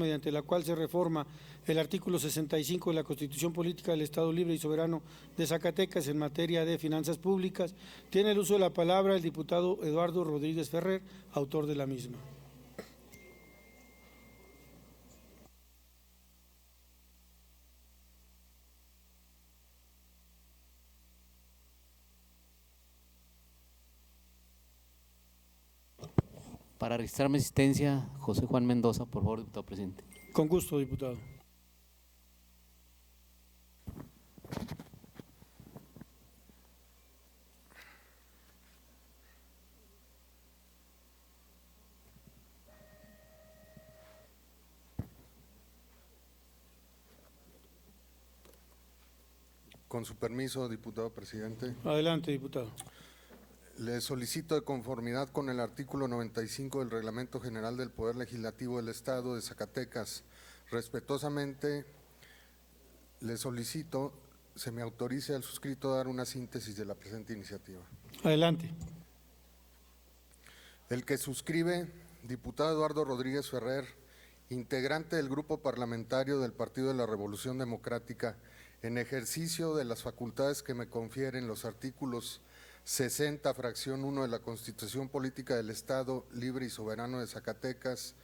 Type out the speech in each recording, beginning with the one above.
mediante la cual se reforma el artículo 65 de la Constitución Política del Estado Libre y Soberano de Zacatecas en materia de finanzas públicas. Tiene el uso de la palabra el diputado Eduardo Rodríguez Ferrer, autor de la misma. Para registrar mi asistencia, José Juan Mendoza, por favor, diputado presidente. Con gusto, diputado. Con su permiso, diputado presidente. Adelante, diputado. Le solicito, de conformidad con el artículo 95 del Reglamento General del Poder Legislativo del Estado de Zacatecas, respetuosamente le solicito se me autorice al suscrito a dar una síntesis de la presente iniciativa. Adelante. El que suscribe, diputado Eduardo Rodríguez Ferrer, integrante del Grupo Parlamentario del Partido de la Revolución Democrática, en ejercicio de las facultades que me confieren los artículos 60, fracción 1 de la Constitución Política del Estado Libre y Soberano de Zacatecas,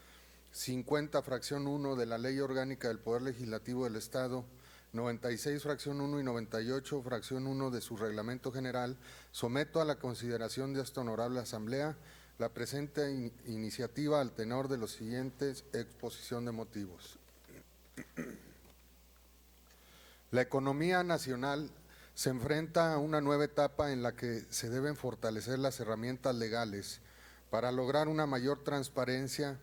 50, fracción 1 de la Ley Orgánica del Poder Legislativo del Estado, 96, fracción 1 y 98, fracción 1 de su Reglamento General, someto a la consideración de esta honorable Asamblea la presente iniciativa al tenor de los siguientes exposición de motivos. La economía nacional se enfrenta a una nueva etapa en la que se deben fortalecer las herramientas legales para lograr una mayor transparencia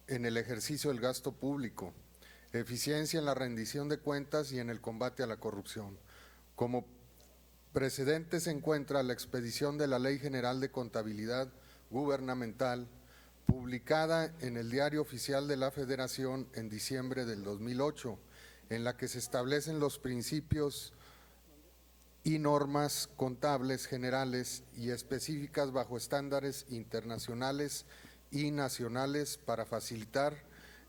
en el ejercicio del gasto público, eficiencia en la rendición de cuentas y en el combate a la corrupción. Como precedente se encuentra la expedición de la Ley General de Contabilidad Gubernamental, publicada en el Diario Oficial de la Federación en diciembre del 2008, en la que se establecen los principios y normas contables generales y específicas bajo estándares internacionales y nacionales para facilitar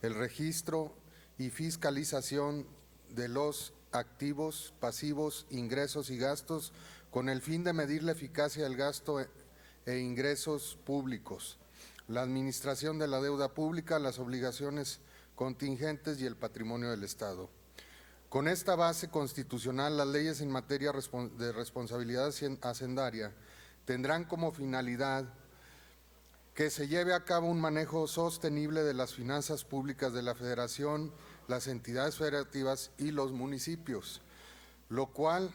el registro y fiscalización de los activos, pasivos, ingresos y gastos con el fin de medir la eficacia del gasto e ingresos públicos, la administración de la deuda pública, las obligaciones contingentes y el patrimonio del Estado. Con esta base constitucional, las leyes en materia de responsabilidad hacendaria tendrán como finalidad que se lleve a cabo un manejo sostenible de las finanzas públicas de la Federación, las entidades federativas y los municipios, lo cual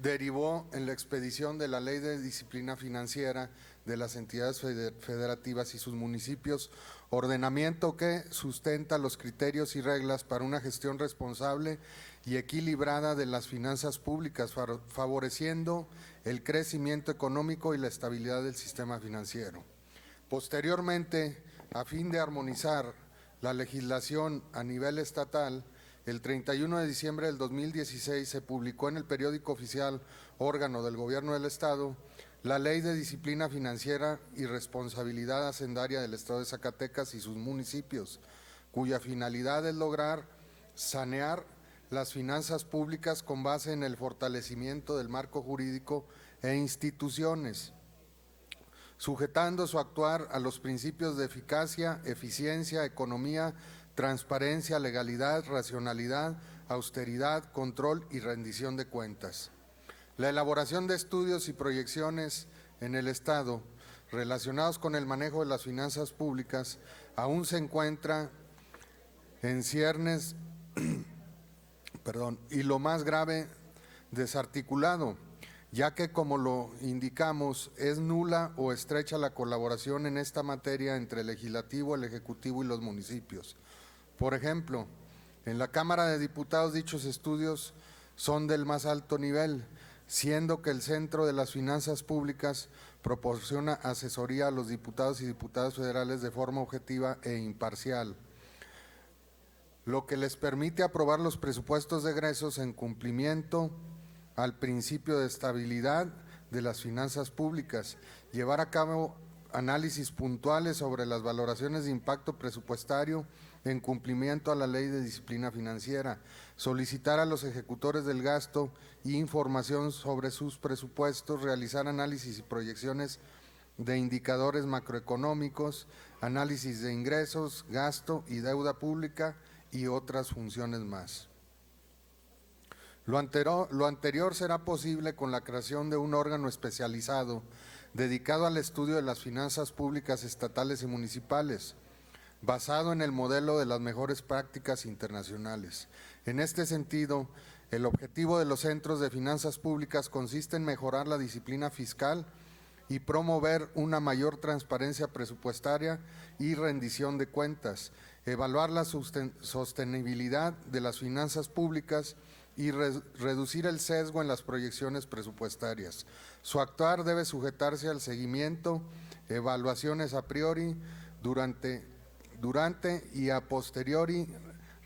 derivó en la expedición de la Ley de Disciplina Financiera de las entidades federativas y sus municipios, ordenamiento que sustenta los criterios y reglas para una gestión responsable y equilibrada de las finanzas públicas, favoreciendo el crecimiento económico y la estabilidad del sistema financiero. Posteriormente, a fin de armonizar la legislación a nivel estatal, el 31 de diciembre del 2016 se publicó en el Periódico Oficial, órgano del Gobierno del Estado, la Ley de Disciplina Financiera y Responsabilidad Hacendaria del Estado de Zacatecas y sus municipios, cuya finalidad es lograr sanear las finanzas públicas con base en el fortalecimiento del marco jurídico e instituciones, sujetando su actuar a los principios de eficacia, eficiencia, economía, transparencia, legalidad, racionalidad, austeridad, control y rendición de cuentas. La elaboración de estudios y proyecciones en el Estado relacionados con el manejo de las finanzas públicas aún se encuentra en ciernes, y lo más grave, desarticulado, ya que, como lo indicamos, es nula o estrecha la colaboración en esta materia entre el Legislativo, el Ejecutivo y los municipios. Por ejemplo, en la Cámara de Diputados dichos estudios son del más alto nivel, siendo que el Centro de las Finanzas Públicas proporciona asesoría a los diputados y diputadas federales de forma objetiva e imparcial, lo que les permite aprobar los presupuestos de egresos en cumplimiento al principio de estabilidad de las finanzas públicas, llevar a cabo análisis puntuales sobre las valoraciones de impacto presupuestario en cumplimiento a la Ley de Disciplina Financiera, solicitar a los ejecutores del gasto información sobre sus presupuestos, realizar análisis y proyecciones de indicadores macroeconómicos, análisis de ingresos, gasto y deuda pública y otras funciones más. Lo anterior será posible con la creación de un órgano especializado dedicado al estudio de las finanzas públicas estatales y municipales, basado en el modelo de las mejores prácticas internacionales. En este sentido, el objetivo de los centros de finanzas públicas consiste en mejorar la disciplina fiscal y promover una mayor transparencia presupuestaria y rendición de cuentas, evaluar la sostenibilidad de las finanzas públicas y reducir el sesgo en las proyecciones presupuestarias. Su actuar debe sujetarse al seguimiento, evaluaciones a priori, durante y a posteriori,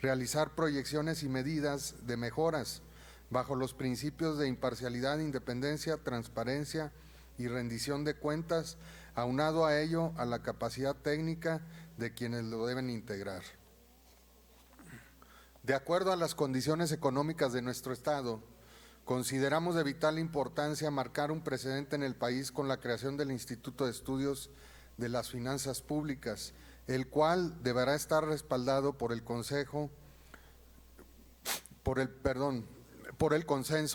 realizar proyecciones y medidas de mejoras bajo los principios de imparcialidad, independencia, transparencia y rendición de cuentas, aunado a ello a la capacidad técnica de quienes lo deben integrar. De acuerdo a las condiciones económicas de nuestro Estado, consideramos de vital importancia marcar un precedente en el país con la creación del Instituto de Estudios de las Finanzas Públicas, el cual deberá estar respaldado por el consenso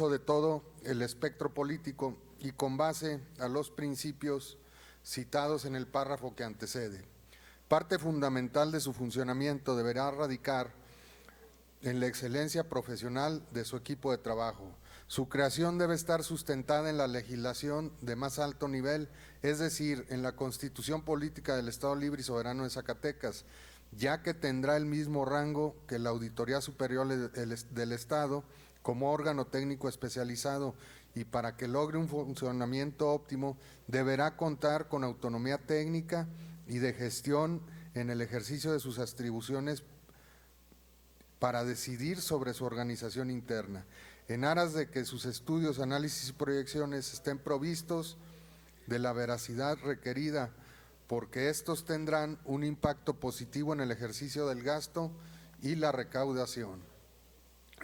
de todo el espectro político y con base a los principios citados en el párrafo que antecede. Parte fundamental de su funcionamiento deberá radicar en la excelencia profesional de su equipo de trabajo. Su creación debe estar sustentada en la legislación de más alto nivel, es decir, en la Constitución Política del Estado Libre y Soberano de Zacatecas, ya que tendrá el mismo rango que la Auditoría Superior del Estado como órgano técnico especializado, y para que logre un funcionamiento óptimo deberá contar con autonomía técnica y de gestión en el ejercicio de sus atribuciones para decidir sobre su organización interna, en aras de que sus estudios, análisis y proyecciones estén provistos de la veracidad requerida, porque estos tendrán un impacto positivo en el ejercicio del gasto y la recaudación.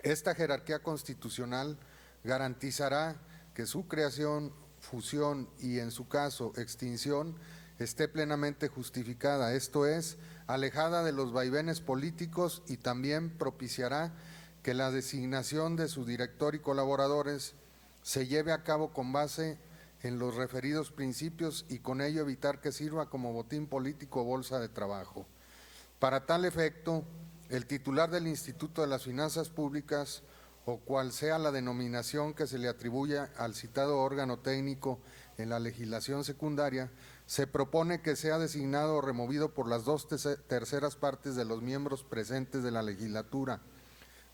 Esta jerarquía constitucional garantizará que su creación, fusión y, en su caso, extinción esté plenamente justificada, esto es, alejada de los vaivenes políticos, y también propiciará que la designación de su director y colaboradores se lleve a cabo con base en los referidos principios y con ello evitar que sirva como botín político o bolsa de trabajo. Para tal efecto, el titular del Instituto de las Finanzas Públicas, o cual sea la denominación que se le atribuya al citado órgano técnico en la legislación secundaria, se propone que sea designado o removido por las 2/3 partes de los miembros presentes de la legislatura.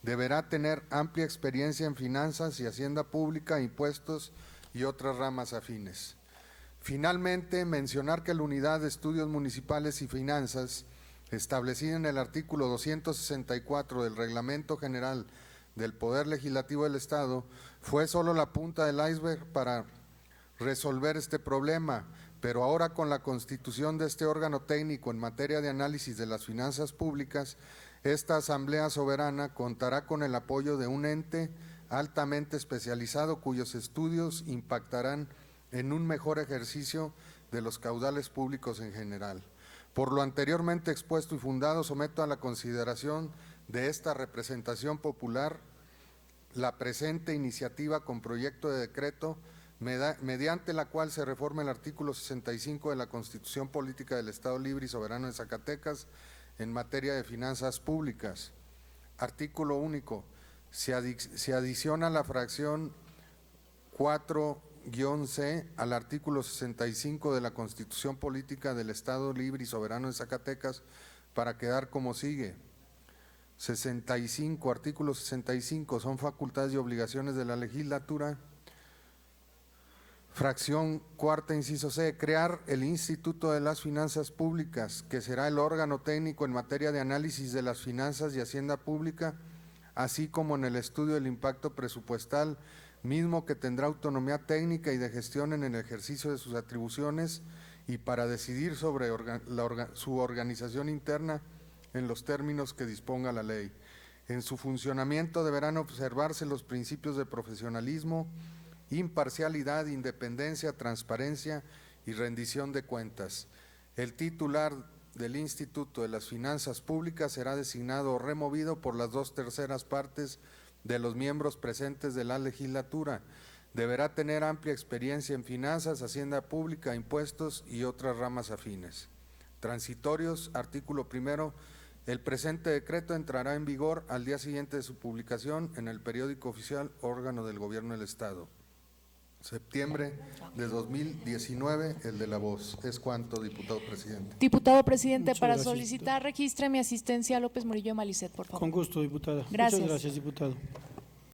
Deberá tener amplia experiencia en finanzas y hacienda pública, impuestos y otras ramas afines. Finalmente, mencionar que la Unidad de Estudios Municipales y Finanzas, establecida en el artículo 264 del Reglamento General del Poder Legislativo del Estado, fue solo la punta del iceberg para resolver este problema, pero ahora con la constitución de este órgano técnico en materia de análisis de las finanzas públicas, esta Asamblea Soberana contará con el apoyo de un ente altamente especializado cuyos estudios impactarán en un mejor ejercicio de los caudales públicos en general. Por lo anteriormente expuesto y fundado, someto a la consideración de esta representación popular la presente iniciativa con proyecto de decreto mediante la cual se reforma el artículo 65 de la Constitución Política del Estado Libre y Soberano de Zacatecas en materia de finanzas públicas. Artículo único. Se adiciona la fracción 4-C al artículo 65 de la Constitución Política del Estado Libre y Soberano de Zacatecas para quedar como sigue. 65, artículo 65, son facultades y obligaciones de la legislatura. Fracción cuarta, inciso C, crear el Instituto de las Finanzas Públicas, que será el órgano técnico en materia de análisis de las finanzas y hacienda pública, así como en el estudio del impacto presupuestal, mismo que tendrá autonomía técnica y de gestión en el ejercicio de sus atribuciones y para decidir sobre su organización interna en los términos que disponga la ley. En su funcionamiento deberán observarse los principios de profesionalismo, imparcialidad, independencia, transparencia y rendición de cuentas. El titular del Instituto de las Finanzas Públicas será designado o removido por las 2/3 partes de los miembros presentes de la legislatura. Deberá tener amplia experiencia en finanzas, hacienda pública, impuestos y otras ramas afines. Transitorios, artículo primero. El presente decreto entrará en vigor al día siguiente de su publicación en el periódico oficial, órgano del Gobierno del Estado. Septiembre de 2019, el de la voz. Es cuanto, diputado presidente. Diputado presidente, Muchas para gracias, solicitar registre mi asistencia a López Murillo Malicet, por favor. Con gusto, diputada. Gracias. Muchas gracias, diputado.